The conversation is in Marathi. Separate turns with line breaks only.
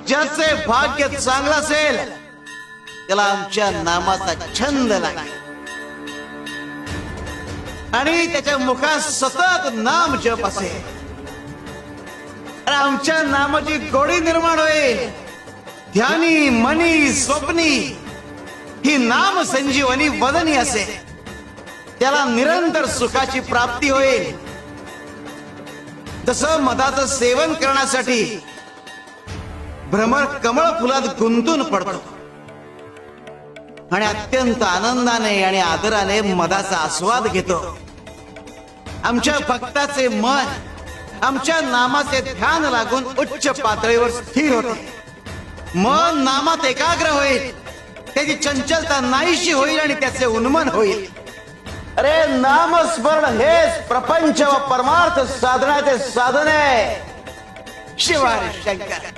ज्याचे भाग्य चांगलं असेल त्याला आमच्या नामाचा छंद लागेल आणि त्याच्या मुखात सतत नाम जप असेल. आमच्या नामाची गोडी निर्माण होईल. ध्यानी मनी स्वप्नी ही नाम संजीवनी वदनी असेल. त्याला निरंतर सुखाची प्राप्ती होईल. तसं मधाचं सेवन करण्यासाठी भ्रमर कमळ फुलात गुंतून पडतो आणि अत्यंत आनंदाने आणि आदराने मधाचा आस्वाद घेतो. आमच्या भक्ताचे मन आमच्या नामाचे ध्यान लागून उच्च पातळीवर स्थिर होते. मन नामात एकाग्र होईल. त्याची चंचलता नाहीशी होईल आणि त्याचे उन्मन होईल. अरे नामस्मरण हेच प्रपंच व परमार्थ साधनाचे साधन आहे. शिवाय शंकर.